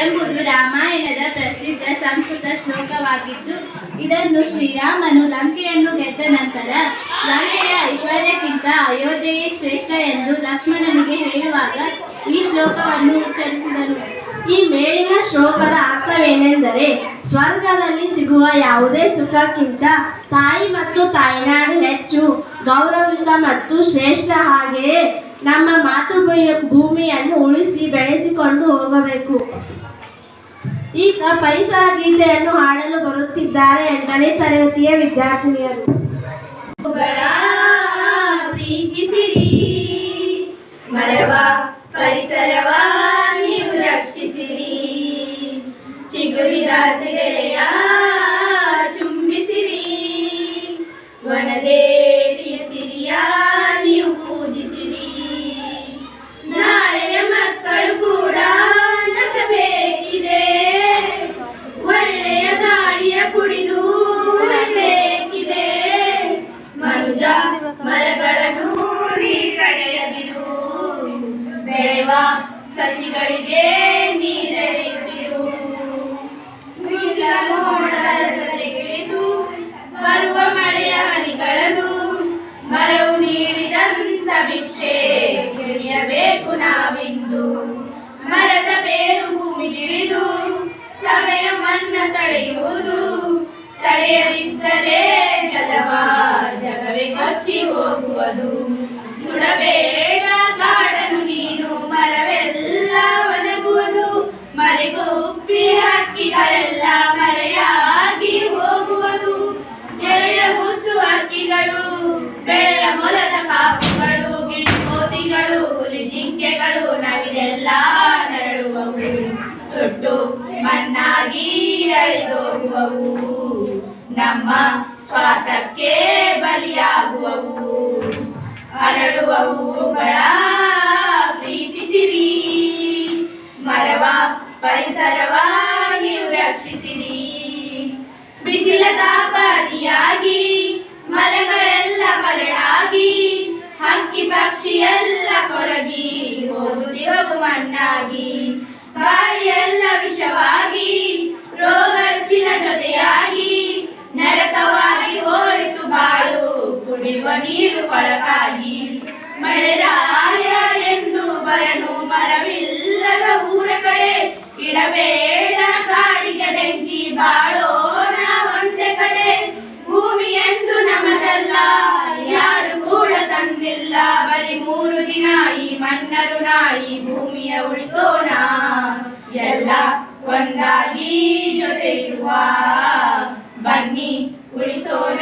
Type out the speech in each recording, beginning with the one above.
ಎಂಬುದು ರಾಮಾಯಣದ ಪ್ರಸಿದ್ಧ ಸಂಸ್ಕೃತ ಶ್ಲೋಕವಾಗಿದ್ದು, ಇದನ್ನು ಶ್ರೀರಾಮನು ಲಂಕೆಯನ್ನು ಗೆದ್ದ ನಂತರ ಲಂಕೆಯ ಐಶ್ವರ್ಯಕ್ಕಿಂತ ಅಯೋಧ್ಯೆಯೇ ಶ್ರೇಷ್ಠ ಎಂದು ಲಕ್ಷ್ಮಣನಿಗೆ ಹೇಳುವಾಗ ಈ ಶ್ಲೋಕವನ್ನು ಉಚ್ಚರಿಸಿದನು. ಈ ಮೇಲಿನ ಶ್ಲೋಕದ ಅರ್ಥವೇನೆಂದರೆ, ಸ್ವರ್ಗದಲ್ಲಿ ಸಿಗುವ ಯಾವುದೇ ಸುಖಕ್ಕಿಂತ ತಾಯಿ ಮತ್ತು ತಾಯ್ನಾಡು ಹೆಚ್ಚು ಗೌರವಯುತ ಮತ್ತು ಶ್ರೇಷ್ಠ. ಹಾಗೆಯೇ ನಮ್ಮ ಮಾತೃಭೂಮಿಯನ್ನು ಉಳಿಸಿ ಬೆಳೆಸಿಕೊಂಡು ಹೋಗಬೇಕು. ಈಗ ಪರಿಸರ ಗೀತೆಯನ್ನು ಹಾಡಲು ಬರುತ್ತಿದ್ದಾರೆ 8ನೇ ತರಗತಿಯ ವಿದ್ಯಾರ್ಥಿನಿಯರು. ಪ್ರೀತಿಸಿರಿ ಮರವ ಪರಿಸರವ ನೀವು ರಕ್ಷಿಸಿರಿ, ಚಿಗುರಿದ ಸಿರೆಯ ಚುಂಬಿಸಿರಿ, ವನದೇವಿಯ ಸಿರಿಯ ನೀವು ಪೂಜಿಸಿರಿ. ನಾಳೆಯ ಮಕ್ಕಳು ಕೂಡ ನಗಬೇಕಿದೆ, ಒಳ್ಳೆಯ ಗಾಳಿಯ ಕುಡಿದು ಉಳಿಬೇಕಿದೆ. ಮನುಜ ಮರಗಳನ್ನು ನೀ ಕಡೆಯದಿರು, ಬೆಳೆವ ಸಸಿಗಳಿಗೆ ನೀರೆರೆಯುತ್ತಿರು. ಮೋಡಗಳಿದು ಬರುವ ಮಳೆಯ ಹನಿಗಳದು, ಮರವು ನೀಡಿದಂತ ಭಿಕ್ಷೆ ಹಿಡಿಯಬೇಕು ನಾವಿಂದು. ಮರದ ಬೇರು ಭೂಮಿಗಿಳಿದು ಸವೆಯ ಮಣ್ಣ ತಡೆಯುವುದು, ತಡೆಯದಿದ್ದರೆ ಜಗವೇ ಕೊಚ್ಚಿ ಹೋಗುವುದು. ಸುಡಬೇಡ ಕಾಡನು ನೀನು, ಮರವೆಲ್ಲ ಒಣಗುವುದು. ಮರಿಗುಪ್ಪಿ ಹಕ್ಕಿಗಳೆಲ್ಲ ಮರೆಯಾಗಿ ಹೋಗುವುದು. ಎಳೆಯ ಮುದ್ದು ಹಕ್ಕಿಗಳು, ಬೆಳೆಯ ಮೊಲದ ಪಾಪುಗಳು, ಗಿಳಿಕೋತಿಗಳು, ಹುಲಿ ಜಿಂಕೆಗಳು, ನವಿಲೆಲ್ಲ ನರಳುವವು. ಸುಟ್ಟು ಮಣ್ಣಾಗಿ ಅಳಿದೋಗುವವು, ನಮ್ಮ ಸ್ವಾರ್ಥಕ್ಕೆ ಬಲಿಯಾಗುವವು. ಅರಳುವ ಹೂವುಗಳ ಪ್ರೀತಿಸಿರಿ, ಮರವ ಪರಿಸರವ ನೀವು ರಕ್ಷಿಸಿರಿ. ಬಿಸಿಲ ತಾಪದಿಯಾಗಿ ಮರಗಳೆಲ್ಲ ಮರಳಾಗಿ, ಹಕ್ಕಿ ಪಕ್ಷಿ ಎಲ್ಲ ಕೊರಗಿ ಹೋಗುತ್ತಿರವು ಮಣ್ಣಾಗಿ. ಗಾಳಿಯೆಲ್ಲ ವಿಷವಾಗಿ, ರೋಗ ರುಚಿನ ಜೊತೆಯಾಗಿ, ನರಕವಾಗಿ ಹೋಯಿತು ಬಾಳು, ಕುಡಿಯುವ ನೀರು ಕೊಳಕಾಗಿ. ಮಳೆರಾಯ ಎಂದು ಬರನು ಮರವಿಲ್ಲದ ಊರ ಕಡೆ, ಇಡಬೇಡ ಕಾಡಿಗೆ ಬೆಂಕಿ, ಬಾಳೋಣ ಒಂದೇ ಕಡೆ. ಭೂಮಿ ಎಂದು ನಮದಲ್ಲ, ಯಾರು ಕೂಡ ತಂದಿಲ್ಲ, ಬರೀ 3 ದಿನ ಈ ಮಣ್ಣ ಋಣ, ಈ ಭೂಮಿಯ ಉಳಿಸೋಣ ಎಲ್ಲ ಒಂದಾಗಿ ಜೊತೆ ಇರುವ. ಬನ್ನಿ ಉಳಿಸೋಣ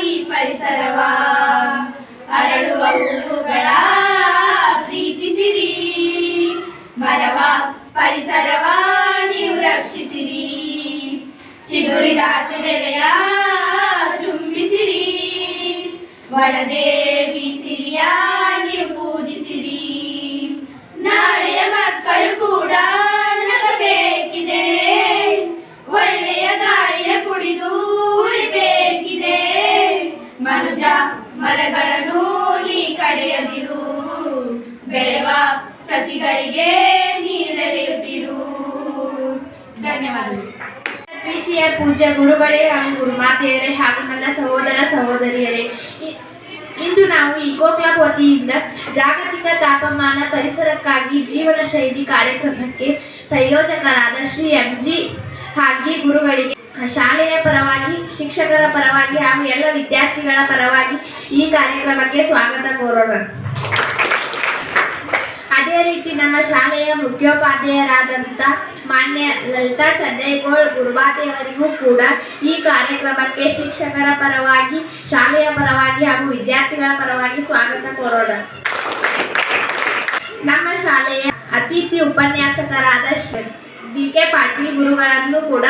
ಈ ಪರಿಸರವ, ಅರಳುವ ಹೂವುಗಳ ಪ್ರೀತಿಸಿರಿ, ಮರವ ಪರಿಸರವ ನೀವು ರಕ್ಷಿಸಿರಿ. ಚಿಗುರಿದ ಸಿರೆಯ ಚುಂಬಿಸಿರಿ, ವನದೇವಿ ಸಿರಿಯ ನೀವು ಪೂಜಿಸಿರಿ. ನಾಳೆಯ ಮಕ್ಕಳು ಕೂಡ ನಗಬೇಕಿದೆ, ಒಳ್ಳೆಯ ಗಾಳಿಯ ಕುಡಿದು ಉಳಿಬೇಕಿದೆ. ಮನುಜ ಮರಗಳನ್ನು ನೀ ಕಡೆಯದಿರು, ಬೆಳೆವ ಸಸಿಗಳಿಗೆ ನೀರೆರೆಯುತ್ತಿರು. ಧನ್ಯವಾದಗಳು. ಪ್ರೀತಿಯ ಪೂಜ್ಯ ಗುರುಗಳೇ ಹಾಗೂ ಗುರುಮಾತೆಯರೇ ಹಾಗೂ ನನ್ನ ಸಹೋದರ ಸಹೋದರಿಯರೇ, ಇಂದು ನಾವು ಇಕೋ ಕ್ಲಬ್ ವತಿಯಿಂದ ಜಾಗತಿಕ ತಾಪಮಾನ ಪರಿಸರಕ್ಕಾಗಿ ಜೀವನ ಶೈಲಿ ಕಾರ್ಯಕ್ರಮಕ್ಕೆ ಸಂಯೋಜಕರಾದ ಶ್ರೀ MG ಹಾಡ್ಗಿ ಗುರುಗಳಿಗೆ ಶಾಲೆಯ ಪರವಾಗಿ, ಶಿಕ್ಷಕರ ಪರವಾಗಿ ಹಾಗೂ ಎಲ್ಲ ವಿದ್ಯಾರ್ಥಿಗಳ ಪರವಾಗಿ ಈ ಕಾರ್ಯಕ್ರಮಕ್ಕೆ ಸ್ವಾಗತ ಕೋರೋಣ. ರೀತಿ ನಮ್ಮ ಶಾಲೆಯ ಮುಖ್ಯೋಪಾಧ್ಯಾಯರಾದಂಥ ಮಾನ್ಯ ಲಲಿತಾ ಚಂದೇಗೌಡ ಗುರುಬಾತೆಯವರಿಗೂ ಕೂಡ ಈ ಕಾರ್ಯಕ್ರಮಕ್ಕೆ ಶಿಕ್ಷಕರ ಪರವಾಗಿ, ಶಾಲೆಯ ಪರವಾಗಿ ಹಾಗೂ ವಿದ್ಯಾರ್ಥಿಗಳ ಪರವಾಗಿ ಸ್ವಾಗತ ಕೋರೋಣ. ನಮ್ಮ ಶಾಲೆಯ ಅತಿಥಿ ಉಪನ್ಯಾಸಕರಾದ ಬಿ.ಕೆ. ಪಾಟೀಲ್ ಗುರುಗಳನ್ನು ಕೂಡ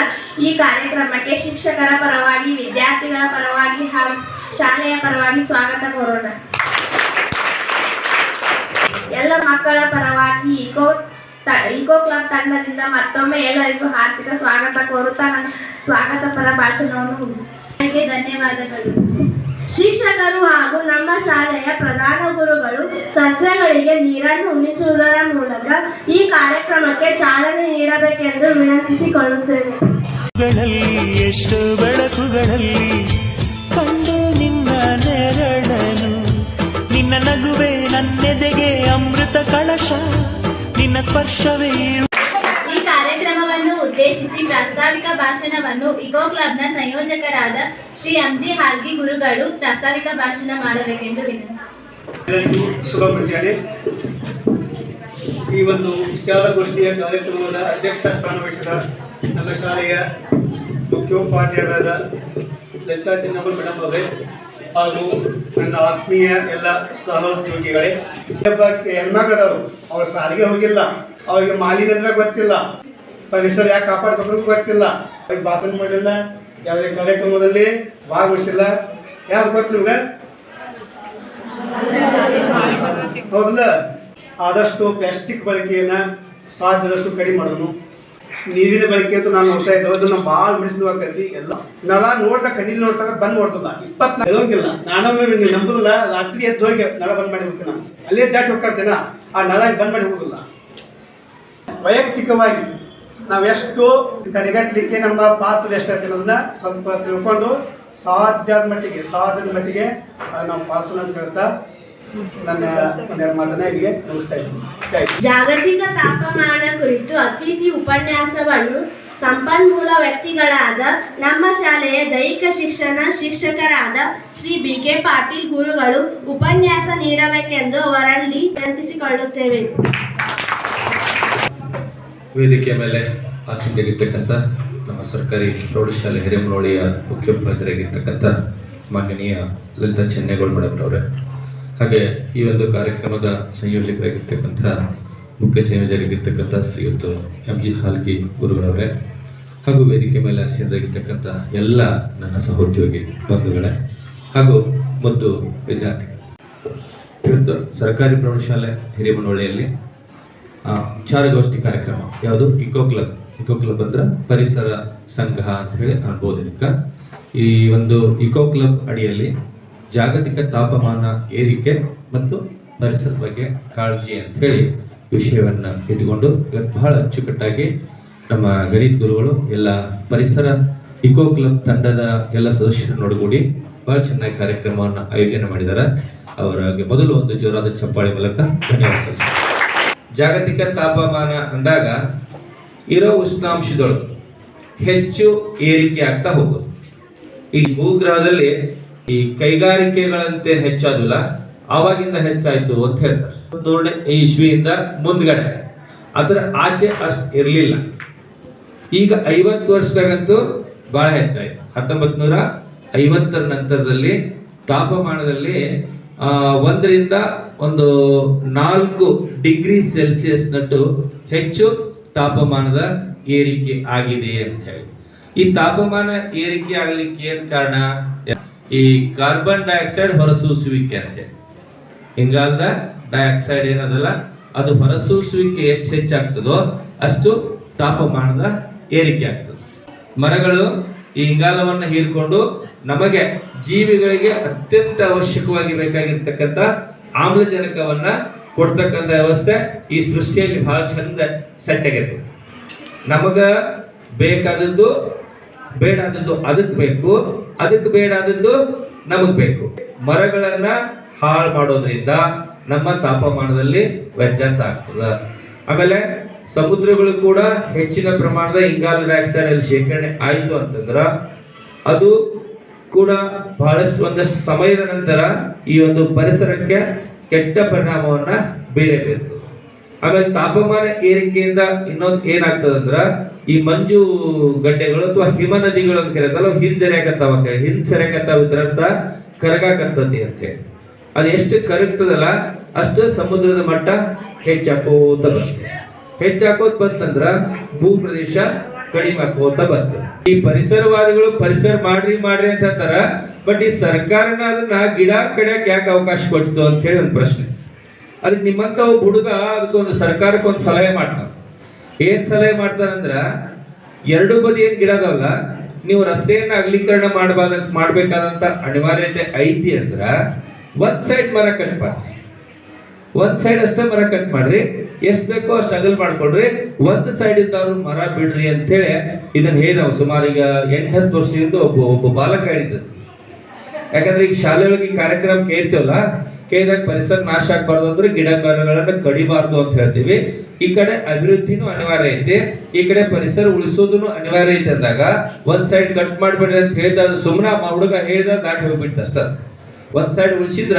ಈ ಕಾರ್ಯಕ್ರಮಕ್ಕೆ ಶಿಕ್ಷಕರ ಪರವಾಗಿ, ವಿದ್ಯಾರ್ಥಿಗಳ ಪರವಾಗಿ ಹಾಗೂ ಶಾಲೆಯ ಪರವಾಗಿ ಸ್ವಾಗತ ಕೋರೋಣ. ಎಲ್ಲ ಮಕ್ಕಳ ಪರವಾಗಿ ಇಕೋ ಕ್ಲಬ್ ತಂಡದಿಂದ ಮತ್ತೊಮ್ಮೆ ಎಲ್ಲರಿಗೂ ಹಾರ್ದಿಕ ಸ್ವಾಗತ ಕೋರುತ್ತಾ ನನ್ನ ಸ್ವಾಗತಪರ ಭಾಷಣವನ್ನು ಮುಗಿಸುತ್ತೇನೆ. ಧನ್ಯವಾದಗಳು. ಶಿಕ್ಷಕರು ಹಾಗೂ ನಮ್ಮ ಶಾಲೆಯ ಪ್ರಧಾನ ಗುರುಗಳು ಸಸ್ಯಗಳಿಗೆ ನೀರನ್ನು ಉಣಿಸುವುದರ ಮೂಲಕ ಈ ಕಾರ್ಯಕ್ರಮಕ್ಕೆ ಚಾಲನೆ ನೀಡಬೇಕೆಂದು ವಿನಂತಿಸಿಕೊಳ್ಳುತ್ತೇನೆ. ಎಷ್ಟು ಬೆಳಕುಗಳಲ್ಲಿ ಕಂಡು ನಿನ್ನ ನೆರಳನು, ನಿನ್ನ ನಗುವೆ ನನ್ನೆದೆಗೆ ಅಮೃತ ಕಳಶ, ನಿನ್ನ ಸ್ಪರ್ಶವೇ. ಈ ಕಾರ್ಯಕ್ರಮವನ್ನು ಉದ್ದೇಶಿಸಿ ಪ್ರಾಸ್ತಾವಿಕ ಭಾಷಣವನ್ನು ಇಕೋ ಕ್ಲಬ್ನ ಸಂಯೋಜಕರಾದ ಶ್ರೀ ಎಂ.ಜಿ. ಹಾಲ್ಗಿ ಗುರುಗಳು ಪ್ರಾಸ್ತಾವಿಕ ಭಾಷಣ ಮಾಡಬೇಕೆಂದು ವಿನಂತಿ. ಎಲ್ಲರಿಗೂ ಶುಭ ಮುಂಜಾನೆ. ಈ ಒಂದು ವಿಚಾರಗೋಷ್ಠಿಯ ಕಾರ್ಯಕ್ರಮದ ಅಧ್ಯಕ್ಷ ಸ್ಥಾನ ವಹಿಸಿದ ನಮ್ಮ ಶಾಲೆಯ ಮುಖ್ಯೋಪಾಧ್ಯಾಯರಾದ ಲಲಿತಾ ಚಂದೇಗೌಡ ಮೇಡಮ್ ಅವರೇ ಹಾಗೂ ನನ್ನ ಆತ್ಮೀಯ ಎಲ್ಲ ಸಹೋದ್ಯೋಗಿಗಳೇ, ಹೆಣ್ಮಕ್ಳದವರು ಅವ್ರ ಶಾಲೆಗೆ ಹೋಗಿಲ್ಲ, ಅವ್ರಿಗೆ ಮಾಲಿನ್ಯ ಅಂದ್ರೆ ಗೊತ್ತಿಲ್ಲ, ಪರಿಸರ ಯಾಕೆ ಕಾಪಾಡ್ಬೇಕು ಗೊತ್ತಿಲ್ಲ, ಅವ್ರಿಗೆ ಭಾಷಣ ಮಾಡಿಲ್ಲ, ಯಾವುದೇ ಕಾರ್ಯಕ್ರಮದಲ್ಲಿ ಭಾಗವಹಿಸಿಲ್ಲ. ಯಾರು ಗೊತ್ತು ನಿಮ್ಗೆ? ಹೌದಲ್ಲ? ಆದಷ್ಟು ಪ್ಲಾಸ್ಟಿಕ್ ಬಳಕೆಯನ್ನು ಸಾಧ್ಯದಷ್ಟು ಕಡಿಮೆ ಮಾಡೋನು. ನೀರಿನ ಬಳಕೆ ಅಂತೂ ನಾನು ನೋಡ್ತಾ ಇದ್ದೆ, ಅದನ್ನು ಭಾಳ ಮಿಡಿಸ್ಬೇಕಾಗ್ತೈತಿ. ಎಲ್ಲ ನಳ ನೋಡ್ತಾ ಕಣ್ಣಿಗೆ ನೋಡ್ತಾ ಬಂದ್ ಮಾಡ್ತಲ್ಲ, 24 ಹೇಳೋಂಗಿಲ್ಲ. ನಾನೊಮ್ಮೆ ನೀವು ನಂಬುದಿಲ್ಲ, ರಾತ್ರಿ ಎದ್ದು ಹೋಗಿ ನಳ ಬಂದ್ ಮಾಡಿ ಹೋಗ್ತೀನಿ. ನಾನು ಅಲ್ಲೇ ದಾಟಿ ಹೋಗ್ತೇನೆ, ಆ ನಳ ಬಂದ್ ಮಾಡಿ ಹೋಗೋದಿಲ್ಲ. ವೈಯಕ್ತಿಕವಾಗಿ ನಾವು ಎಷ್ಟು ತಡೆಗಟ್ಟಲಿಕ್ಕೆ ನಮ್ಮ ಪಾತ್ರ ಎಷ್ಟೈತೆ ಅನ್ನೋದನ್ನ ಸ್ವಲ್ಪ ತಿಳ್ಕೊಂಡು ಸಾಧ್ಯದ ಮಟ್ಟಿಗೆ ನಾವು ಪಾಲ್ಸೋಣ ಅಂತ ಹೇಳ್ತಾ ನನ್ನ ಒಂದೆರಡು ಮಾತನ್ನ ಇಲ್ಲಿಗೆ ಮುಗಿಸ್ತಾ ಇದ್ದೀನಿ. ಜಾಗತಿಕ ತಾಪಮಾನ ಕುರಿತು ಅತಿಥಿ ಉಪನ್ಯಾಸವನ್ನು ಸಂಪನ್ಮೂಲ ವ್ಯಕ್ತಿಗಳಾದ ನಮ್ಮ ಶಾಲೆಯ ದೈಹಿಕ ಶಿಕ್ಷಣ ಶಿಕ್ಷಕರಾದ ಶ್ರೀ ಬಿ.ಕೆ. ಪಾಟೀಲ್ ಗುರುಗಳು ಉಪನ್ಯಾಸ ನೀಡಬೇಕೆಂದು ಅವರಲ್ಲಿ ವಿನಂತಿಸಿಕೊಳ್ಳುತ್ತೇವೆ. ವೇದಿಕೆಯ ಮೇಲೆ ಆಸೀನರಾಗಿರ್ತಕ್ಕಂಥ ನಮ್ಮ ಸರ್ಕಾರಿ ಪ್ರೌಢಶಾಲೆ ಹಿರೇಮನಹಳ್ಳಿಯ ಮುಖ್ಯೋಪಾಧ್ಯಾಯರಾಗಿರ್ತಕ್ಕಂಥ ಮಾನ್ಯನೀಯ ಲಲಿತಾ ಚಂದೇಗೌಡ ಮೇಡಮ್ರವರೇ, ಹಾಗೆ ಈ ಒಂದು ಕಾರ್ಯಕ್ರಮದ ಸಂಯೋಜಕರಾಗಿರ್ತಕ್ಕಂಥ ಮುಖ್ಯ ಸಂಯೋಜಕರಾಗಿರ್ತಕ್ಕಂಥ ಶ್ರೀಯುತ ಎಂ.ಜಿ. ಹಾಲ್ಗಿ ಗುರುಗಳವರೇ, ಹಾಗೂ ವೇದಿಕೆ ಮೇಲೆ ಆಸೀನರಾಗಿರ್ತಕ್ಕಂಥ ಎಲ್ಲ ನನ್ನ ಸಹೋದ್ಯೋಗಿ ಬಂಧುಗಳೇ ಹಾಗೂ ಮತ್ತು ವಿದ್ಯಾರ್ಥಿ. ಇವತ್ತು ಸರ್ಕಾರಿ ಪ್ರೌಢಶಾಲೆ ಹಿರೇಮನಹಳ್ಳಿಯಲ್ಲಿ ವಿಚಾರಗೋಷ್ಠಿ ಕಾರ್ಯಕ್ರಮ ಯಾವುದು? ಇಕೋ ಕ್ಲಬ್ ಅಂದ್ರೆ ಪರಿಸರ ಸಂಘ ಅಂತ ಹೇಳಿ ಅನ್ಬೋದು. ಇದಕ್ಕೆ ಈ ಒಂದು ಇಕೋ ಕ್ಲಬ್ ಅಡಿಯಲ್ಲಿ ಜಾಗತಿಕ ತಾಪಮಾನ ಏರಿಕೆ ಮತ್ತು ಪರಿಸರದ ಬಗ್ಗೆ ಕಾಳಜಿ ಅಂತ ಹೇಳಿ ವಿಷಯವನ್ನು ಇಟ್ಟುಕೊಂಡು ಇವತ್ತು ಬಹಳ ಅಚ್ಚುಕಟ್ಟಾಗಿ ನಮ್ಮ ಗಣಿತ ಗುರುಗಳು ಎಲ್ಲ ಪರಿಸರ ಇಕೋ ಕ್ಲಬ್ ತಂಡದ ಎಲ್ಲ ಸದಸ್ಯರನ್ನೊಡಗೂಡಿ ಬಹಳ ಚೆನ್ನಾಗಿ ಕಾರ್ಯಕ್ರಮವನ್ನು ಆಯೋಜನೆ ಮಾಡಿದ್ದಾರೆ. ಅವರಿಗೆ ಮೊದಲು ಒಂದು ಜೋರಾದ ಚಪ್ಪಾಳೆ ಮೂಲಕ ಧನ್ಯವಾದ ಸಲ್ಲಿಸ್ತಾರೆ. ಜಾಗತಿಕ ತಾಪಮಾನ ಅಂದಾಗ ಇರೋ ಉಷ್ಣಾಂಶದೊಳಗೆ ಹೆಚ್ಚು ಏರಿಕೆ ಆಗ್ತಾ ಹೋಗೋದು. ಈ ಭೂಗ್ರಹದಲ್ಲಿ ಈ ಕೈಗಾರಿಕೆಗಳಂತೆ ಹೆಚ್ಚಾದಿಲ್ಲ, ಆವಾಗಿಂದ ಹೆಚ್ಚಾಯ್ತು ಅಂತ ಹೇಳ್ತಾರೆ. 1900 ಇಸ್ವಿಯಿಂದ ಮುಂದ್ಗಡೆ ಅದರ ಆಚೆ ಅಷ್ಟು ಇರಲಿಲ್ಲ. ಈಗ 50 ವರ್ಷದಾಗಂತೂ ಬಹಳ ಹೆಚ್ಚಾಯ್ತು. 1950ರ ನಂತರದಲ್ಲಿ ತಾಪಮಾನದಲ್ಲಿ 1 ರಿಂದ 4 ಡಿಗ್ರಿ ಸೆಲ್ಸಿಯಸ್ನಷ್ಟು ಹೆಚ್ಚು ತಾಪಮಾನದ ಏರಿಕೆ ಆಗಿದೆ ಅಂತ ಹೇಳಿ. ಈ ತಾಪಮಾನ ಏರಿಕೆ ಆಗಲಿಕ್ಕೆ ಏನು ಕಾರಣ? ಈ ಕಾರ್ಬನ್ ಡೈಆಕ್ಸೈಡ್ ಹೊರಸೂಸುವಿಕೆ ಅಂತ ಹೇಳಿ. ಇಂಗಾಲದ ಡೈಆಕ್ಸೈಡ್ ಏನದಲ್ಲ, ಅದು ಹೊರಸೂಸುವಿಕೆ ಎಷ್ಟು ಹೆಚ್ಚಾಗ್ತದೋ ಅಷ್ಟು ತಾಪಮಾನದ ಏರಿಕೆ ಆಗ್ತದೆ. ಮರಗಳು ಈ ಇಂಗಾಲವನ್ನು ಹೀರ್ಕೊಂಡು ನಮಗೆ ಜೀವಿಗಳಿಗೆ ಅತ್ಯಂತ ಅವಶ್ಯಕವಾಗಿ ಬೇಕಾಗಿರ್ತಕ್ಕಂಥ ಆಮ್ಲಜನಕವನ್ನ ಕೊಡ್ತಕ್ಕಂಥ ವ್ಯವಸ್ಥೆ ಈ ಸೃಷ್ಟಿಯಲ್ಲಿ ಬಹಳ ಚಂದ ಸೆಟ್ ಆಗೈತೆ. ನಮಗ ಬೇಕಾದದ್ದು ಬೇಡಾದದ್ದು ಅದಕ್ಕೆ ಬೇಕು, ಅದಕ್ಕೆ ಬೇಡಾದದ್ದು ನಮಗ್ ಬೇಕು. ಮರಗಳನ್ನ ಹಾಳು ಮಾಡೋದ್ರಿಂದ ನಮ್ಮ ತಾಪಮಾನದಲ್ಲಿ ವ್ಯತ್ಯಾಸ ಆಗ್ತದೆ. ಆಮೇಲೆ ಸಮುದ್ರಗಳು ಕೂಡ ಹೆಚ್ಚಿನ ಪ್ರಮಾಣದ ಇಂಗಾಲ ಡೈಆಕ್ಸೈಡ್ ಅಲ್ಲಿ ಶೇಖರಣೆ ಆಯಿತು ಅಂತಂದ್ರ ಅದು ಕೂಡ ಬಹಳಷ್ಟು ಒಂದಷ್ಟು ಸಮಯದ ನಂತರ ಈ ಒಂದು ಪರಿಸರಕ್ಕೆ ಕೆಟ್ಟ ಪರಿಣಾಮವನ್ನ ಬೀರಬೇಕು. ಆಮೇಲೆ ತಾಪಮಾನ ಏರಿಕೆಯಿಂದ ಇನ್ನೊಂದು ಏನಾಗ್ತದಂದ್ರ ಈ ಮಂಜು ಗಡ್ಡೆಗಳು ಅಥವಾ ಹಿಮ ನದಿಗಳು ಅಂತ ಕರೀತಲ್ಲ ಹಿಂಜರಿಯಾಕತ್ತಾವ ಅಂತೇಳಿ ಹಿಂಸರಿಯಾಕತ್ತಾವ ಇದರರ್ಥ ಕರಗಾಕತ್ತತಿ ಅಂತೇಳಿ. ಅದು ಎಷ್ಟು ಕರಗ್ತದಲ್ಲ ಅಷ್ಟು ಸಮುದ್ರದ ಮಟ್ಟ ಹೆಚ್ಚಾಕೋತ ಬರ್ತದೆ. ಹೆಚ್ಚಾಕೋತ ಬಂತಂದ್ರ ಭೂ ಪ್ರದೇಶ ಕಡಿಮೆ ಆಕೋತ ಬರ್ತದೆ. ಈ ಪರಿಸರವಾದಿಗಳು ಪರಿಸರ ಮಾಡ್ರಿ ಅಂತ ಹೇಳ್ತಾರ, ಬಟ್ ಈ ಸರ್ಕಾರನ ಅದನ್ನ ಗಿಡ ಕಡಿಯಕ್ಕೆ ಯಾಕೆ ಅವಕಾಶ ಕೊಡ್ತು ಅಂತ ಹೇಳಿ ಒಂದು ಪ್ರಶ್ನೆ. ಅದಕ್ಕೆ ನಿಮ್ಮಂತ ಒಬ್ಬ ಹುಡುಗ ಅದಕ್ಕೊಂದು ಸರ್ಕಾರಕ್ಕೆ ಒಂದು ಸಲಹೆ ಮಾಡ್ತಾನೆ. ಏನ್ ಸಲಹೆ ಮಾಡ್ತಾರಂದ್ರ, ಎರಡು ಬದಿ ಏನ್ ಗಿಡ ಅದಾವಲ್ಲ, ನೀವು ರಸ್ತೆಯನ್ನ ಅಗಲೀಕರಣ ಮಾಡ್ಬೇಕಾದಂತ ಅನಿವಾರ್ಯತೆ ಐತಿ ಅಂದ್ರ ಒಂದ್ ಸೈಡ್ ಮರ ಕಟ್ ಮಾಡ್ರಿ, ಒಂದ್ ಸೈಡ್ ಅಷ್ಟೇ ಮರ ಕಟ್ ಮಾಡ್ರಿ, ಎಷ್ಟ್ ಬೇಕೋ ಅಷ್ಟು ಅಗಲ್ ಮಾಡ್ಕೊಡ್ರಿ, ಒಂದ್ ಸೈಡ್ ಇದ್ದವ್ರು ಮರ ಬಿಡ್ರಿ ಅಂತೇಳಿ ಇದನ್ನ ಹೇಳಿದವ. ಸುಮಾರು ಈಗ 8-10 ವರ್ಷದಿಂದ ಒಬ್ಬ ಬಾಲಕ ಹೇಳಿದ್ದದು. ಯಾಕಂದ್ರೆ ಈಗ ಶಾಲೆಯೊಳಗೆ ಈ ಕಾರ್ಯಕ್ರಮ ಕೇಳ್ತೀವಲ್ಲ, ಕೇಳಿದಾಗ ಪರಿಸರ ನಾಶ ಆಗ್ಬಾರ್ದು ಅಂದ್ರೆ ಗಿಡ ಮರಗಳನ್ನ ಕಡಿಬಾರ್ದು ಅಂತ ಹೇಳ್ತೀವಿ. ಈ ಕಡೆ ಅಭಿವೃದ್ಧಿನೂ ಅನಿವಾರ್ಯ ಐತಿ, ಈ ಕಡೆ ಪರಿಸರ ಉಳಿಸೋದನ್ನು ಅನಿವಾರ್ಯ ಐತೆ ಅಂದಾಗ ಒಂದ್ ಸೈಡ್ ಕಟ್ ಮಾಡ್ಬೇಡ್ರಿ ಅಂತ ಹೇಳಿದ ಸುಮ್ಮನೆ ಹುಡುಗ ಹೇಳಿದ ದಾಟಿ ಹೋಗ್ಬಿಡ್ತ ಅಷ್ಟ. ಒಂದ್ ಸೈಡ್ ಉಳಿಸಿದ್ರ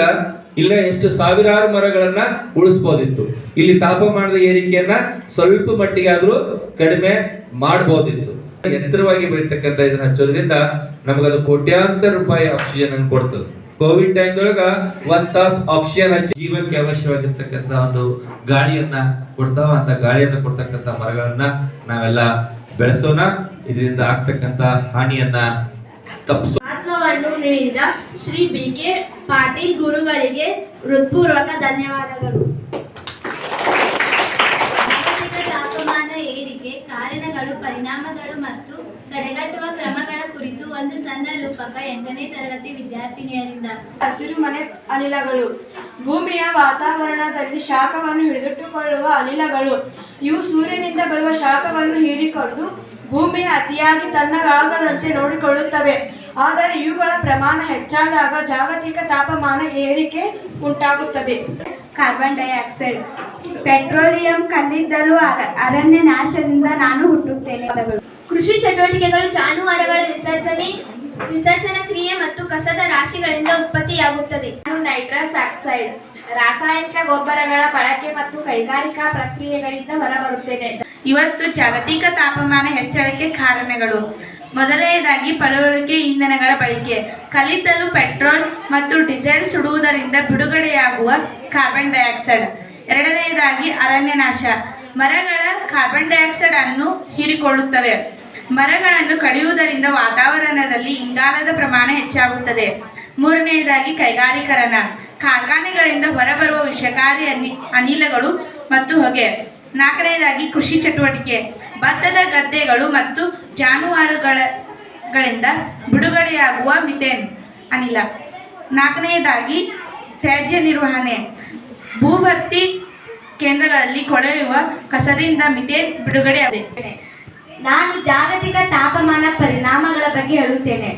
ಇಲ್ಲ ಎಷ್ಟು ಸಾವಿರಾರು ಮರಗಳನ್ನ ಉಳಿಸ್ಬೋದಿತ್ತು. ಇಲ್ಲಿ ತಾಪಮಾನದ ಏರಿಕೆಯನ್ನ ಸ್ವಲ್ಪ ಮಟ್ಟಿಗೆ ಆದ್ರೂ ಕಡಿಮೆ ಮಾಡಬಹುದಿತ್ತು. ಎತ್ತರವಾಗಿ ಬೆಳೀತಕ್ಕಂಥ ಇದನ್ನ ಹಚ್ಚೋದ್ರಿಂದ ನಮಗದು ಕೋಟ್ಯಾಂತರ ರೂಪಾಯಿ ಆಕ್ಸಿಜನ್ ಅನ್ನು ಕೊಡ್ತದೆ. ಕೋವಿಡ್ ಟೈಮ್ದೊಳಗ 1 ತಾಸು ಆಕ್ಸಿಜನ್ ಹಚ್ಚಿ ಜೀವಕ್ಕೆ ಅವಶ್ಯವಾಗಿರ್ತಕ್ಕಂಥ ಒಂದು ಗಾಳಿಯನ್ನ ಕೊಡ್ತಾವ. ಅಂತ ಗಾಳಿಯನ್ನ ಕೊಡ್ತಕ್ಕಂಥ ಮರಗಳನ್ನ ನಾವೆಲ್ಲ ಬೆಳೆಸೋಣ. ಇದರಿಂದ ಆಗ್ತಕ್ಕಂಥ ಹಾನಿಯನ್ನ ತಪ್ಪಿಸೋ ಮಹತ್ವವನ್ನು ನೀಡಿದ ಶ್ರೀ BK ಪಾಟೀಲ್ ಗುರುಗಳಿಗೆ ಹೃತ್ಪೂರ್ವಕ ಧನ್ಯವಾದಗಳು. ಜಾಗತಿಕ ತಾಪಮಾನ ಏರಿಕೆ ಕಾರಣಗಳು, ಪರಿಣಾಮಗಳು ಮತ್ತು ತಡೆಗಟ್ಟುವ ಕ್ರಮಗಳ ಕುರಿತು ಒಂದು ಸಣ್ಣ ರೂಪಕ 8ನೇ ತರಗತಿ ವಿದ್ಯಾರ್ಥಿನಿಯರಿಂದ. ಹಸಿರು ಮನೆ ಅನಿಲಗಳು. ಭೂಮಿಯ ವಾತಾವರಣದಲ್ಲಿ ಶಾಖವನ್ನು ಹಿಡಿದಿಟ್ಟುಕೊಳ್ಳುವ ಅನಿಲಗಳು. ಇವು ಸೂರ್ಯನಿಂದ ಬರುವ ಶಾಖವನ್ನು ಹೀರಿಕೊಂಡು ಭೂಮಿಯ ಅತಿಯಾಗಿ ತಣ್ಣಗಾಗದಂತೆ ನೋಡಿಕೊಳ್ಳುತ್ತವೆ. ಆದರೆ ಇವುಗಳ ಪ್ರಮಾಣ ಹೆಚ್ಚಾದಾಗ ಜಾಗತಿಕ ತಾಪಮಾನ ಏರಿಕೆ ಉಂಟಾಗುತ್ತದೆ. Carbon dioxide. ಪೆಟ್ರೋಲಿಯಂ ಕಲ್ಲಿದ್ದಲು ಅರಣ್ಯ ನಾಶದಿಂದ ನಾನು ಹುಟ್ಟುತ್ತೇನೆ. ಕೃಷಿ ಚಟುವಟಿಕೆಗಳು, ಜಾನುವಾರುಗಳ ವಿಸರ್ಜನಾ ಕ್ರಿಯೆ ಮತ್ತು ಕಸದ ರಾಶಿಗಳಿಂದ ಉತ್ಪತ್ತಿಯಾಗುತ್ತದೆ. Nitrous oxide. ರಾಸಾಯನಿಕ ಗೊಬ್ಬರಗಳ ಬಳಕೆ ಮತ್ತು ಕೈಗಾರಿಕಾ ಪ್ರಕ್ರಿಯೆಗಳಿಂದ ಹೊರಬರುತ್ತೇನೆ. ಇವತ್ತು ಜಾಗತಿಕ ತಾಪಮಾನ ಹೆಚ್ಚಳಕ್ಕೆ ಕಾರಣಗಳು: ಮೊದಲನೆಯದಾಗಿ ಪಳೆಯುಳಿಕೆ ಇಂಧನಗಳ ಬಳಕೆ, ಕಲ್ಲಿದ್ದಲು, ಪೆಟ್ರೋಲ್ ಮತ್ತು ಡೀಸೆಲ್ ಸುಡುವುದರಿಂದ ಬಿಡುಗಡೆಯಾಗುವ ಕಾರ್ಬನ್ ಡೈಆಕ್ಸೈಡ್. ಎರಡನೆಯದಾಗಿ ಅರಣ್ಯನಾಶ. ಮರಗಳ ಕಾರ್ಬನ್ ಡೈಆಕ್ಸೈಡ್ ಅನ್ನು ಹೀರಿಕೊಳ್ಳುತ್ತವೆ. ಮರಗಳನ್ನು ಕಡಿಯುವುದರಿಂದ ವಾತಾವರಣದಲ್ಲಿ ಇಂಗಾಲದ ಪ್ರಮಾಣ ಹೆಚ್ಚಾಗುತ್ತದೆ. ಮೂರನೆಯದಾಗಿ ಕೈಗಾರೀಕರಣ. ಕಾರ್ಖಾನೆಗಳಿಂದ ಹೊರಬರುವ ವಿಷಕಾರಿ ಅನಿಲಗಳು ಮತ್ತು ಹೊಗೆ. ನಾಲ್ಕನೆಯದಾಗಿ ಕೃಷಿ ಚಟುವಟಿಕೆ. ಭತ್ತದ ಗದ್ದೆಗಳು ಮತ್ತು ಜಾನುವಾರುಗಳಿಂದ ಬಿಡುಗಡೆಯಾಗುವ ಮಿಥೇನ್ ಅನಿಲ. ನಾಲ್ಕನೆಯದಾಗಿ ತ್ಯಾಜ್ಯ ನಿರ್ವಹಣೆ. ಭೂಭರ್ತಿ ಕೇಂದ್ರಗಳಲ್ಲಿ ಕೊಳೆಯುವ ಕಸದಿಂದ ಮಿಥೇನ್ ಬಿಡುಗಡೆಯಾಗಿದೆ. ನಾನು ಜಾಗತಿಕ ತಾಪಮಾನ ಪರಿಣಾಮಗಳ ಬಗ್ಗೆ ಹೇಳುತ್ತೇನೆ.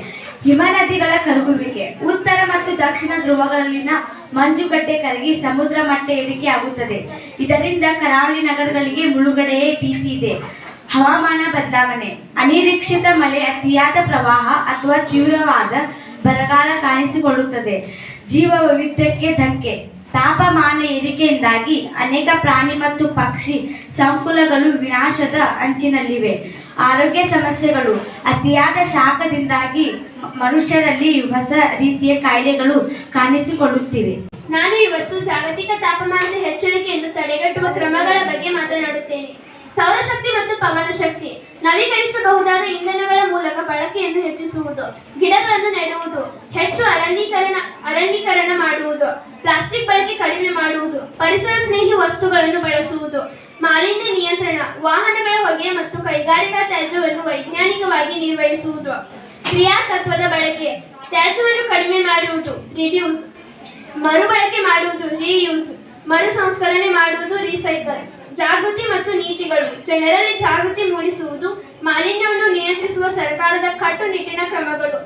ಹಿಮನದಿಗಳ ಕರಗುವಿಕೆ. ಉತ್ತರ ಮತ್ತು ದಕ್ಷಿಣ ಧ್ರುವಗಳಲ್ಲಿನ ಮಂಜುಗಡ್ಡೆ ಕರಗಿ ಸಮುದ್ರ ಮಟ್ಟ ಏರಿಕೆ ಆಗುತ್ತದೆ. ಇದರಿಂದ ಕರಾವಳಿ ನಗರಗಳಿಗೆ ಮುಳುಗಡೆಯೇ ಭೀತಿ ಇದೆ. ಹವಾಮಾನ ಬದಲಾವಣೆ. ಅನಿರೀಕ್ಷಿತ ಮಳೆ, ಅತಿಯಾದ ಪ್ರವಾಹ ಅಥವಾ ತೀವ್ರವಾದ ಬರಗಾಲ ಕಾಣಿಸಿಕೊಳ್ಳುತ್ತದೆ. ಜೀವ ವೈವಿಧ್ಯಕ್ಕೆ ಧಕ್ಕೆ. ತಾಪಮಾನ ಏರಿಕೆಯಿಂದಾಗಿ ಅನೇಕ ಪ್ರಾಣಿ ಮತ್ತು ಪಕ್ಷಿ ಸಂಕುಲಗಳು ವಿನಾಶದ ಅಂಚಿನಲ್ಲಿವೆ. ಆರೋಗ್ಯ ಸಮಸ್ಯೆಗಳು. ಅತಿಯಾದ ಶಾಖದಿಂದಾಗಿ ಮನುಷ್ಯರಲ್ಲಿ ಹೊಸ ರೀತಿಯ ಕಾಯಿಲೆಗಳು ಕಾಣಿಸಿಕೊಳ್ಳುತ್ತಿವೆ. ನಾನು ಇವತ್ತು ಜಾಗತಿಕ ತಾಪಮಾನದ ಹೆಚ್ಚಳಿಕೆಯನ್ನು ತಡೆಗಟ್ಟುವ ಕ್ರಮಗಳ ಬಗ್ಗೆ ಮಾತನಾಡುತ್ತೇನೆ. ಸೌರಶಕ್ತಿ ಮತ್ತು ಪವನ ಶಕ್ತಿ. ನವೀಕರಿಸಬಹುದಾದ ಇಂಧನಗಳ ಮೂಲಕ ಬಳಕೆಯನ್ನು ಹೆಚ್ಚಿಸುವುದು, ಗಿಡಗಳನ್ನು ನೆಡುವುದು, ಹೆಚ್ಚು ಅರಣ್ಯೀಕರಣ ಮಾಡುವುದು, ಪ್ಲಾಸ್ಟಿಕ್ ಬಳಕೆ ಕಡಿಮೆ ಮಾಡುವುದು, ಪರಿಸರ ಸ್ನೇಹಿ ವಸ್ತುಗಳನ್ನು ಬಳಸುವುದು, ಮಾಲಿನ್ಯ ನಿಯಂತ್ರಣ, ವಾಹನಗಳ ಹೊಗೆ ಮತ್ತು ಕೈಗಾರಿಕಾ ತ್ಯಾಜ್ಯವನ್ನು ವೈಜ್ಞಾನಿಕವಾಗಿ ನಿರ್ವಹಿಸುವುದು, ಕ್ರಿಯಾ ತತ್ವದ ಬಳಕೆ, ತ್ಯಾಜ್ಯವನ್ನು ಕಡಿಮೆ ಮಾಡುವುದು, ರಿಡ್ಯೂಸ್, ಮರುಬಳಕೆ ಮಾಡುವುದು, ರೀಯೂಸ್, ಮರು ಸಂಸ್ಕರಣೆ ಮಾಡುವುದು, ರೀಸೈಕಲ್. ಜಾಗೃತಿ ಮತ್ತು ನೀತಿಗಳು. ಜನರಲ್ಲಿ ಜಾಗೃತಿ ಮೂಡಿಸುವುದು, ಮಾಲಿನ್ಯವನ್ನು ನಿಯಂತ್ರಿಸುವ ಸರ್ಕಾರದ ಕಟ್ಟುನಿಟ್ಟಿನ ಕ್ರಮಗಳು.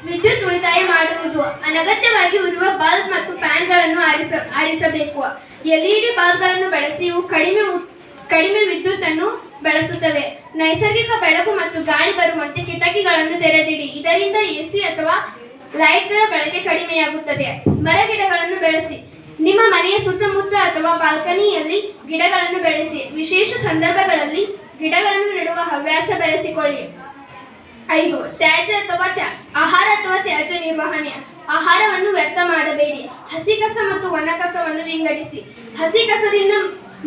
ವಿದ್ಯುತ್ ಉಳಿತಾಯ ಮಾಡುವುದು. ಅನಗತ್ಯವಾಗಿ ಉರುವ ಬಲ್ಬ್ ಮತ್ತು ಫ್ಯಾನ್ಗಳನ್ನು ಆರಿಸಬೇಕು. LED ಬಲ್ಬ್ಗಳನ್ನು ಬಳಸಿ ಇವು ಕಡಿಮೆ ವಿದ್ಯುತ್ತನ್ನು ಬಳಸುತ್ತವೆ. ನೈಸರ್ಗಿಕ ಬೆಳಕು ಮತ್ತು ಗಾಳಿ ಬರುವಂತೆ ಕಿಟಕಿಗಳನ್ನು ತೆರೆದಿಡಿ. ಇದರಿಂದ AC ಅಥವಾ ಲೈಟ್ಗಳ ಬಳಕೆ ಕಡಿಮೆಯಾಗುತ್ತದೆ. ಮರಗಿಡಗಳನ್ನು ಬೆಳೆಸಿ. ನಿಮ್ಮ ಮನೆಯ ಸುತ್ತಮುತ್ತ ಅಥವಾ ಬಾಲ್ಕನಿಯಲ್ಲಿ ಗಿಡಗಳನ್ನು ಬೆಳೆಸಿ. ವಿಶೇಷ ಸಂದರ್ಭಗಳಲ್ಲಿ ಗಿಡಗಳನ್ನು ನೆಡುವ ಹವ್ಯಾಸ ಬೆಳೆಸಿಕೊಳ್ಳಿ. 5. ತ್ಯಾಜ್ಯ ಅಥವಾ ಆಹಾರ ಅಥವಾ ತ್ಯಾಜ್ಯ ನಿರ್ವಹಣೆ. ಆಹಾರವನ್ನು ವ್ಯರ್ಥ ಮಾಡಬೇಡಿ. ಹಸಿ ಕಸ ಮತ್ತು ಒಣ ಕಸವನ್ನು ವಿಂಗಡಿಸಿ. ಹಸಿ ಕಸದಿಂದ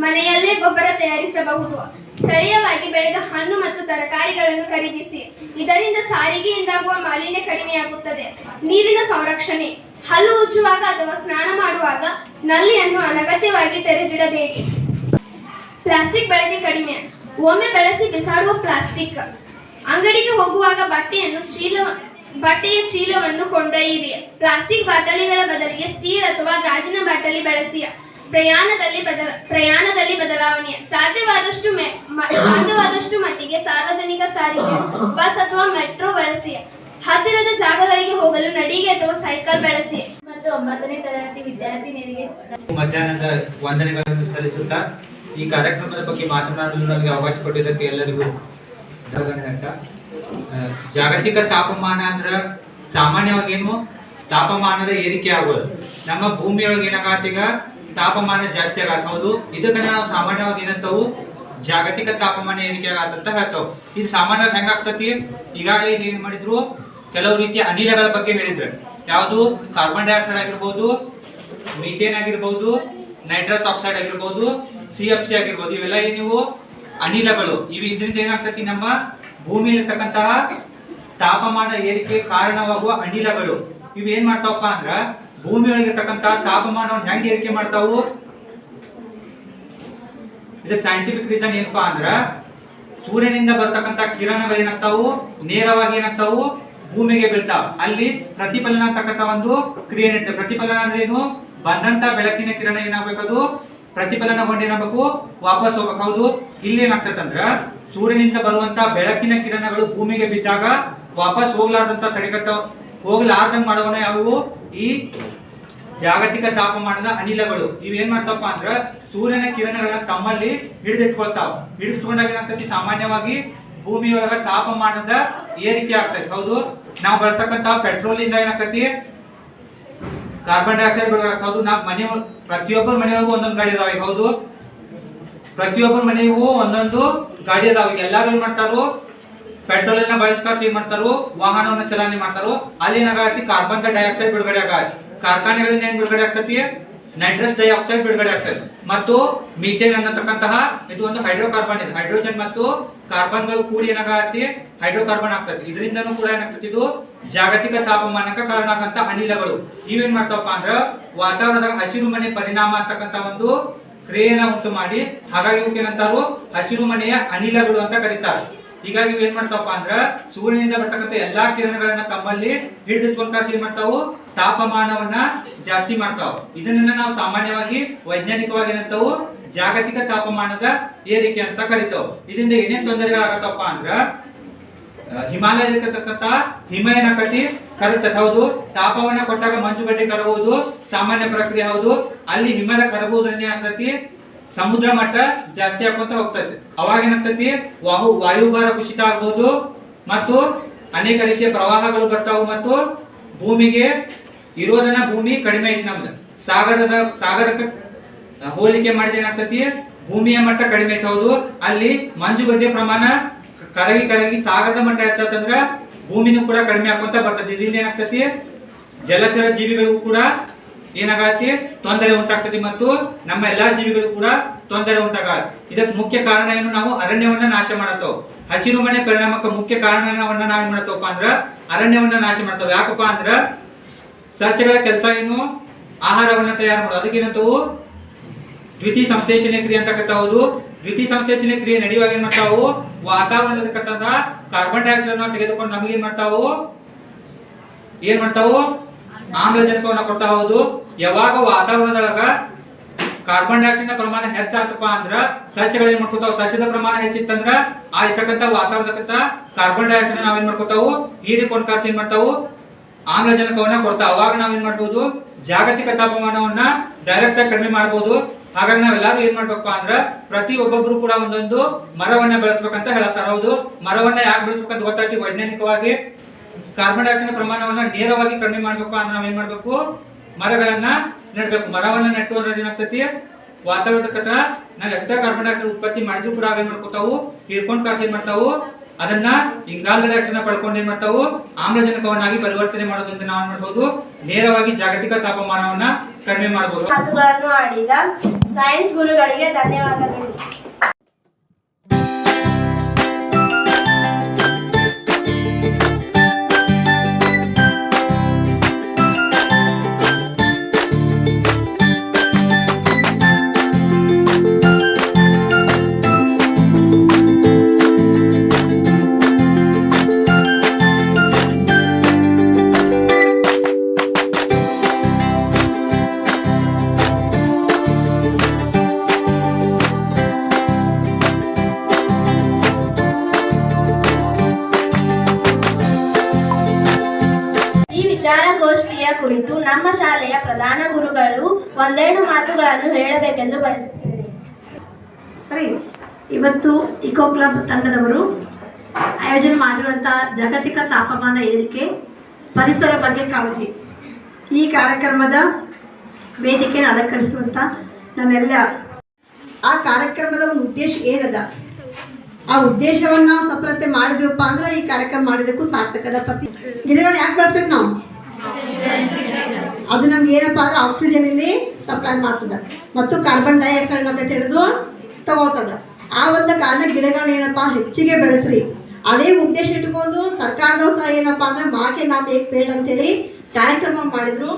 ಮನೆಯಲ್ಲೇ ಗೊಬ್ಬರ ತಯಾರಿಸಬಹುದು. ಸ್ಥಳೀಯವಾಗಿ ಬೆಳೆದ ಹಣ್ಣು ಮತ್ತು ತರಕಾರಿಗಳನ್ನು ಖರೀದಿಸಿ. ಇದರಿಂದ ಸಾರಿಗೆಯಿಂದಾಗುವ ಮಾಲಿನ್ಯ ಕಡಿಮೆಯಾಗುತ್ತದೆ. ನೀರಿನ ಸಂರಕ್ಷಣೆ. ಹಲ್ಲು ಉಜ್ಜುವಾಗ ಅಥವಾ ಸ್ನಾನ ಮಾಡುವಾಗ ನಲ್ಲಿಯನ್ನು ಅನಗತ್ಯವಾಗಿ ತೆರೆದಿಡಬೇಡಿ. ಪ್ಲಾಸ್ಟಿಕ್ ಬಳಕೆ ಕಡಿಮೆ. ಒಮ್ಮೆ ಬಳಸಿ ಬಿಸಾಡುವ ಪ್ಲಾಸ್ಟಿಕ್. ಅಂಗಡಿಗೆ ಹೋಗುವಾಗ ಬಟ್ಟೆಯ ಚೀಲವನ್ನು ಕೊಂಡೊಯ್ಯಿರಿ. ಪ್ಲಾಸ್ಟಿಕ್ ಬಾಟಲಿಗಳ ಬದಲಿಗೆ ಸ್ಟೀಲ್ ಅಥವಾ ಗಾಜಿನ ಬಾಟಲಿ ಬಳಸಿ. ಪ್ರಯಾಣದಲ್ಲಿ ಬದಲಾವಣೆ. ಸಾಧ್ಯವಾದಷ್ಟು ಮಟ್ಟಿಗೆ ಸಾರ್ವಜನಿಕ ಸಾರಿಗೆ, ಬಸ್ ಅಥವಾ ಮೆಟ್ರೋ ಬಳಸಿ. ಹತ್ತಿರದ ಜಾಗಗಳಿಗೆ ಹೋಗಲು ನಡಿಗೆ ಅಥವಾ ಸೈಕಲ್ ಬಳಸಿ. ಮತ್ತು 9ನೇ ತರಗತಿ ವಿದ್ಯಾರ್ಥಿನಿಯರಿಗೆ ಮಧ್ಯಾಹ್ನದ ವಂದನೆಗಳನ್ನು ಸಲ್ಲಿಸುತ್ತಾ ಈ ಕಾರ್ಯಕ್ರಮದ ಬಗ್ಗೆ ಮಾತನಾಡಲು ನನಗೆ ಅವಕಾಶ ಕೊಟ್ಟಿದ್ದಕ್ಕೆ ಎಲ್ಲರಿಗೂ ಧನ್ಯವಾದ. ಜಾಗತಿಕ ತಾಪಮಾನ ಅಂದ್ರೆ ಸಾಮಾನ್ಯವಾಗಿ ಏನು ತಾಪಮಾನದ ಏರಿಕೆ ಆಗೋದು. ನಮ್ಮ ಭೂಮಿಯೊಳಗೆ ಏನಾಗತ್ತೀಗ ತಾಪಮಾನ ಜಾಸ್ತಿ ಆಗತ್ತೆ. ಹೌದು, ಇದಕ್ಕೆ ನಾವು ಸಾಮಾನ್ಯವಾಗಿ ಏನಂತವು ಜಾಗತಿಕ ತಾಪಮಾನ ಏರಿಕೆ ಆಗತ್ತಂತ ಹೇಳ್ತಾವ. ಇದು ಸಾಮಾನ್ಯವಾಗಿ ಹೆಂಗಾಗ್ತತಿ, ಈಗಾಗಲೇ ನೀವೇನ್ ಮಾಡಿದ್ರು ಕೆಲವು ರೀತಿಯ ಅನಿಲಗಳ ಬಗ್ಗೆ ಹೇಳಿದ್ರೆ. ಯಾವುದು ಕಾರ್ಬನ್ ಡೈಆಕ್ಸೈಡ್ ಆಗಿರ್ಬೋದು, ಮೀಥೇನ್ ಆಗಿರ್ಬೋದು, ನೈಟ್ರಸ್ ಆಕ್ಸೈಡ್ ಆಗಿರ್ಬೋದು, CFC ಆಗಿರ್ಬೋದು. ಇವೆಲ್ಲ ನೀವು ಅನಿಲಗಳು. ಇದರಿಂದ ಏನಾಗ್ತತಿ, ನಮ್ಮ ಭೂಮಿಯಲ್ಲಿರ್ತಕ್ಕಂತಹ ತಾಪಮಾನ ಏರಿಕೆ ಕಾರಣವಾಗುವ ಅನಿಲಗಳು. ಇವು ಏನ್ ಮಾಡ್ತಾವಪ್ಪ ಅಂದ್ರ ಭೂಮಿಯೊಳಗಿರ್ತಕ್ಕಂತಹ ತಾಪಮಾನವನ್ನು ಹೆಂಗ್ ಏರಿಕೆ ಮಾಡ್ತಾವು. ಇದಕ್ಕೆ ಸೈಂಟಿಫಿಕ್ ರೀಸನ್ ಏನಪ್ಪಾ ಅಂದ್ರ ಸೂರ್ಯನಿಂದ ಬರ್ತಕ್ಕಂಥ ಕಿರಣಗಳು ಏನಾಗ್ತಾವು ನೇರವಾಗಿ ಏನಾಗ್ತಾವು ಭೂಮಿಗೆ ಬೀಳ್ತಾವ. ಅಲ್ಲಿ ಪ್ರತಿಫಲನ ಅಂತಕ್ಕಂಥ ಒಂದು ಕ್ರಿಯೆ ನಡೀತದೆ. ಪ್ರತಿಫಲನ ಅಂದ್ರೆ ಏನು, ಬಂದಂತ ಬೆಳಕಿನ ಕಿರಣ ಏನಾಗಬೇಕದು ಪ್ರತಿಫಲನಗೊಂಡು ಏನಾಗಬೇಕು ವಾಪಸ್ ಹೋಗ್ಬೇಕು. ಹೌದು, ಇಲ್ಲಿ ಏನಾಗ್ತದಂದ್ರ ಸೂರ್ಯನಿಂದ ಬರುವಂತ ಬೆಳಕಿನ ಕಿರಣಗಳು ಭೂಮಿಗೆ ಬಿದ್ದಾಗ ವಾಪಸ್ ಹೋಗ್ಲಾರ್ದಂಗ್ ಮಾಡೋಣ ಯಾವುವು ಈ ಜಾಗತಿಕ ತಾಪಮಾನದ ಅನಿಲಗಳು. ಇವೇನ್ ಮಾಡ್ತಪ್ಪ ಅಂದ್ರ ಸೂರ್ಯನ ಕಿರಣಗಳನ್ನ ತಮ್ಮಲ್ಲಿ ಹಿಡಿದಿಟ್ಕೊಳ್ತಾವ. ಹಿಡಿದುಕೊಂಡಾಗ ಏನಾಗ್ತತಿ, ಸಾಮಾನ್ಯವಾಗಿ ಭೂಮಿಯೊಳಗ ತಾಪಮಾನದ ಏರಿಕೆ ಆಗ್ತೈತಿ. ಹೌದು, ನಾವು ಬರ್ತಕ್ಕಂತ ಪೆಟ್ರೋಲ್ ಇಂದ ಏನಾಗ್ತತಿ ಕಾರ್ಬನ್ ಡೈಆಕ್ಸೈಡ್ ಬಿಡುಗಡೆ. ಹೌದು, ನಾವು ಪ್ರತಿಯೊಬ್ಬರ ಮನೆಯೊಳಗೂ ಒಂದೊಂದು ಗಾಡಿ ಅದಾವ. ಹೌದು, ಪ್ರತಿಯೊಬ್ಬರ ಮನೆಗೂ ಒಂದೊಂದು ಗಾಡಿ ಅದಾವ. ಎಲ್ಲಾರು ಏನ್ ಮಾಡ್ತಾರೋ ಪೆಟ್ರೋಲ್ ಅನ್ನ ಬಳಸ್ಕಾಸಿ ಏನ್ ಮಾಡ್ತಾರೋ ವಾಹನವನ್ನ ಚಲಾವಣೆ ಮಾಡ್ತಾರೋ. ಅಲ್ಲಿ ಏನಾಗತ್ತಿ ಕಾರ್ಬನ್ ಡೈಆಕ್ಸೈಡ್ ಬಿಡುಗಡೆ ಆಗತ್ತೆ. ಕಾರ್ಖಾನೆಗಳಿಂದ ಏನ್ ಬಿಡುಗಡೆ ಆಗ್ತತಿ, ನೈಟ್ರಸ್ ಡೈಆಕ್ಸೈಡ್ ಬಿಡುಗಡೆ ಆಗ್ತದೆ. ಮತ್ತು ಮೀಥೇನ್ ಅನ್ನತಕ್ಕಂತಹ ಇದು ಒಂದು ಹೈಡ್ರೋಕಾರ್ಬನ್ ಇದೆ. ಹೈಡ್ರೋಜನ್ ಮತ್ತು ಕಾರ್ಬನ್ಗಳು ಕೂಡಿ ಏನಾಗತ್ತಿ ಹೈಡ್ರೋಕಾರ್ಬನ್ ಆಗ್ತದೆ. ಇದರಿಂದನೂ ಕೂಡ ಏನಾಗ್ತದೆ, ಇದು ಜಾಗತಿಕ ತಾಪಮಾನಕ್ಕೆ ಕಾರಣ ಆಗಂತ ಅನಿಲಗಳು. ಇವೇನ್ ಮಾಡ್ತಾವಪ್ಪ ಅಂದ್ರ ವಾತಾವರಣದಾಗ ಹಸಿರು ಮನೆ ಪರಿಣಾಮ ಅಂತಕ್ಕಂಥ ಒಂದು ಕ್ರಿಯೆನ ಉಂಟು ಮಾಡಿ, ಹಾಗಾಗಿ ಇವಕ್ಕೆ ಏನಂತಾರು ಹಸಿರು ಮನೆಯ ಅನಿಲಗಳು ಅಂತ ಕರೀತಾರೆ. ಹೀಗಾಗಿ ಇವೇನ್ ಮಾಡ್ತಾವಪ್ಪ ಅಂದ್ರ ಸೂರ್ಯನಿಂದ ಬರ್ತಕ್ಕಂಥ ಎಲ್ಲಾ ಕಿರಣಗಳನ್ನ ತಮ್ಮಲ್ಲಿ ಹಿಡಿದಿಟ್ಕೊಂಡ್ ಏನ್ ಮಾಡ್ತಾವು ತಾಪಮಾನವನ್ನ ಜಾಸ್ತಿ ಮಾಡ್ತಾವ. ಇದನ್ನ ನಾವು ಸಾಮಾನ್ಯವಾಗಿ ವೈಜ್ಞಾನಿಕವಾಗಿ ಏನಂತಾವು ಜಾಗತಿಕ ತಾಪಮಾನದ ಏರಿಕೆ ಅಂತ ಕರಿತಾವ. ಇದರಿಂದ ಏನೇನ್ ತೊಂದರೆಗಳಾಗತ್ತಪ್ಪ ಅಂದ್ರ ಹಿಮಾಲಯದಲ್ಲಿರ್ತಕ್ಕಂಥ ಹಿಮ ಏನಾಕತಿ ಕರಗ್ತದೆ. ಹೌದು, ತಾಪವನ್ನ ಕೊಟ್ಟಾಗ ಮಂಜುಗಡ್ಡೆ ಕರಗುವುದು ಸಾಮಾನ್ಯ ಪ್ರಕ್ರಿಯೆ. ಹೌದು, ಅಲ್ಲಿ ಹಿಮದ ಕರಗುವುದರಿಂದ ಏನಾಗ್ತತಿ ಸಮುದ್ರ ಮಟ್ಟ ಜಾಸ್ತಿ ಆಗುವಂತ ಹೋಗ್ತದೆ. ಅವಾಗ ಏನಾಗ್ತತಿ ವಾಯುಭಾರ ಕುಸಿತ ಆಗ್ಬಹುದು ಮತ್ತು ಅನೇಕ ರೀತಿಯ ಪ್ರವಾಹಗಳು ಬರ್ತಾವು. ಮತ್ತು ಭೂಮಿಗೆ ಇರೋದನ್ನ ಭೂಮಿ ಕಡಿಮೆ ಐತಿ. ನಮ್ದು ಸಾಗರಕ್ಕೆ ಹೋಲಿಕೆ ಮಾಡಿದ ಏನಾಗ್ತತಿ ಭೂಮಿಯ ಮಟ್ಟ ಕಡಿಮೆ ಐತಿ. ಹೌದು, ಅಲ್ಲಿ ಮಂಜುಗಡ್ಡೆ ಪ್ರಮಾಣ ಕರಗಿ ಸಾಗರದ ಮಟ್ಟ ಹೆಚ್ಚಂದ್ರ ಭೂಮಿನೂ ಕೂಡ ಕಡಿಮೆ ಆಗುವಂತ ಬರ್ತದೆ. ಇದರಿಂದ ಏನಾಗ್ತತಿ ಜಲಚರ ಜೀವಿಗಳಿಗೂ ಕೂಡ ಏನಾಗತ್ತಿ ತೊಂದರೆ ಉಂಟಾಗ್ತದೆ ಮತ್ತು ನಮ್ಮ ಎಲ್ಲಾ ಜೀವಿಗಳು ಕೂಡ ತೊಂದರೆ ಉಂಟಾಗತ್ತೆ. ಇದಕ್ಕೆ ಮುಖ್ಯ ಕಾರಣ ಏನು, ನಾವು ಅರಣ್ಯವನ್ನ ನಾಶ ಮಾಡತ್ತೇವೆ. ಹಸಿರು ಮನೆ ಪರಿಣಾಮಕ್ಕೆ ಮುಖ್ಯ ಕಾರಣವನ್ನ ನಾವೇನ್ ಮಾಡತ್ತವಪ್ಪ ಅಂದ್ರ ಅರಣ್ಯವನ್ನ ನಾಶ ಮಾಡ್ತೇವೆ. ಯಾಕಪ್ಪ ಅಂದ್ರ ಸಸ್ಯಗಳ ಕೆಲಸ ಏನು, ಆಹಾರವನ್ನ ತಯಾರು ಮಾಡೋದು. ಅದಕ್ಕೇನಂತವು ದ್ವಿತೀಯ ಸಂಶ್ಲೇಷಣೆ ಕ್ರಿಯೆ ಅಂತಕ್ಕಂಥ. ಹೌದು, ದ್ವಿತೀಯ ಸಂಶ್ಲೇಷಣೆ ಕ್ರಿಯೆ ನಡೆಯುವಾಗ ಏನ್ ಮಾಡ್ತಾವು ವಾತಾವರಣದಲ್ಲಿರ್ತಕ್ಕಂಥ ಕಾರ್ಬನ್ ಡೈಆಕ್ಸೈಡ್ ಅನ್ನ ತೆಗೆದುಕೊಂಡು ನಮಗೆ ಏನ್ ಮಾಡ್ತಾವು ಆಮ್ಲಜನಕವನ್ನ ಕೊಡ್ತಾ. ಹೌದು, ಯಾವಾಗ ವಾತಾವರಣದೊಳಗ ಕಾರ್ಬನ್ ಡೈಆಕ್ಸೈಡ್ ನ ಪ್ರಮಾಣ ಹೆಚ್ಚಾಗ್ತಪ್ಪ ಅಂದ್ರ ಸಸ್ಯಗಳು ಏನ್ ಮಾಡ್ಕೊತಾವ, ಸಸ್ಯದ ಪ್ರಮಾಣ ಹೆಚ್ಚಿತ್ತಂದ್ರ ಆ ಇರ್ತಕ್ಕಂಥ ವಾತಾವರಣದ ಕಾರ್ಬನ್ ಡೈಆಕ್ಸೈಡ್ ನಾವೇನ್ ಮಾಡ್ಕೊತಾವು ಹೀರಿಕೊಂಡು ಕಾರ್ಸಿ ಏನ್ ಮಾಡ್ತಾವು ಆಮ್ಲಜನಕವನ್ನ ಕೊಡ್ತಾವ. ಅವಾಗ ನಾವೇನ್ ಮಾಡ್ಬೋದು ಜಾಗತಿಕ ತಾಪಮಾನವನ್ನ ಡೈರೆಕ್ಟ್ ಆಗಿ ಕಡಿಮೆ ಮಾಡಬಹುದು. ಹಾಗಾಗಿ ನಾವೆಲ್ಲರೂ ಏನ್ ಮಾಡ್ಬೇಕಪ್ಪ ಅಂದ್ರ ಒಬ್ಬೊಬ್ರು ಕೂಡ ಒಂದೊಂದು ಮರವನ್ನ ಬೆಳೆಸ್ಬೇಕಂತ ಹೇಳ್ತಾರ. ಹೌದು, ಮರವನ್ನ ಯಾಕೆ ಬೆಳೆಸ್ಬೇಕಂತ ಗೊತ್ತಾಯ್ತು ವೈಜ್ಞಾನಿಕವಾಗಿ. ಕಾರ್ಬನ್ ಡೈಆಕ್ಸೈಡ್ ಪ್ರಮಾಣವನ್ನ ನೇರವಾಗಿ ಕಡಿಮೆ ಮಾಡ್ಬೇಕು ಅಂದ್ರೆ ನಾವೇನ್ ಮಾಡ್ಬೇಕು ಮರಗಳನ್ನ ನೆಡ್ಬೇಕು. ಮರವನ್ನ ನೆಟ್ಟು ಅನ್ನೋದು ಏನಾಗ್ತತಿ ವಾತಾವರಣಕ್ಕ ನಾವ್ ಎಷ್ಟೇ ಕಾರ್ಬನ್ ಡೈಆಕ್ಸೈಡ್ ಉತ್ಪತ್ತಿ ಮಾಡಿದ್ರು ಕೂಡ ಅವೇನ್ ಮಾಡ್ಕೊತಾವು ಹೀರ್ಕೊಂಡ್ ಕಾಸು ಏನ್ ಮಾಡ್ತಾವು ಅದನ್ನ ಇಂಗಾಲದ ಡೈಆಕ್ಸೈಡ್ ಪಡ್ಕೊಂಡು ಏನ್ ಮಾಡ್ತಾವು ಆಮ್ಲಜನಕವನ್ನಾಗಿ ಪರಿವರ್ತನೆ ಮಾಡೋದ್ರಿಂದ ನಾವು ಏನ್ ಮಾಡ್ಬೋದು ನೇರವಾಗಿ ಜಾಗತಿಕ ತಾಪಮಾನವನ್ನ ಕಡಿಮೆ ಮಾಡಬಹುದು. ಮಾತುಗಳನ್ನು ಆಡಿದ ಸೈನ್ಸ್ ಗುರುಗಳಿಗೆ ಧನ್ಯವಾದಗಳು. ವಿಚಾರಗೋಷ್ಠಿಯ ಕುರಿತು ನಮ್ಮ ಶಾಲೆಯ ಪ್ರಧಾನ ಗುರುಗಳು ಒಂದೆರಡು ಮಾತುಗಳನ್ನು ಹೇಳಬೇಕೆಂದು ಬಯಸುತ್ತೇನೆ. ಸರಿ, ಇವತ್ತು ಇಕೋ ಕ್ಲಬ್ ತಂಡದವರು ಆಯೋಜನೆ ಮಾಡಿರುವಂಥ ಜಾಗತಿಕ ತಾಪಮಾನ ಏರಿಕೆ ಪರಿಸರ ಬಗ್ಗೆ ಕಾಳಜಿ ಈ ಕಾರ್ಯಕ್ರಮದ ವೇದಿಕೆಯನ್ನು ಅಲಂಕರಿಸುವಂಥ ನನ್ನೆಲ್ಲ ಆ ಕಾರ್ಯಕ್ರಮದ ಒಂದು ಉದ್ದೇಶ ಏನದ ಆ ಉದ್ದೇಶವನ್ನು ನಾವು ಸಫಲತೆ ಮಾಡಿದ್ವಪ್ಪ ಅಂದ್ರೆ ಈ ಕಾರ್ಯಕ್ರಮ ಮಾಡಿದಕ್ಕೂ ಸಾರ್ಥಕದ. ಪ್ರತಿ ಗಿಡಗಳನ್ನ ಯಾಕೆ ಬೆಳೆಸ್ಬೇಕು ನಾವು? ಅದು ನಮ್ಗೆ ಏನಪ್ಪ ಅಂದ್ರೆ ಆಕ್ಸಿಜನ್ ಇಲ್ಲಿ ಸಪ್ಲೈ ಮಾಡ್ತದೆ ಮತ್ತು ಕಾರ್ಬನ್ ಡೈಆಕ್ಸೈಡ್ ನಮಗೆ ತಿಳಿದು ತಗೋತದ. ಆ ಒಂದು ಕಾರಣ ಗಿಡಗಳನ್ನ ಏನಪ್ಪ ಹೆಚ್ಚಿಗೆ ಬೆಳೆಸ್ರಿ. ಅದೇ ಉದ್ದೇಶ ಇಟ್ಕೊಂಡು ಸರ್ಕಾರದವ್ರು ಸಹ ಏನಪ್ಪ ಅಂದ್ರೆ ಮಾಕೆ ನಾಮ್ ಏಕ್ ಪೇಡ್ ಅಂತೇಳಿ ಕಾರ್ಯಕ್ರಮ ಮಾಡಿದ್ರು.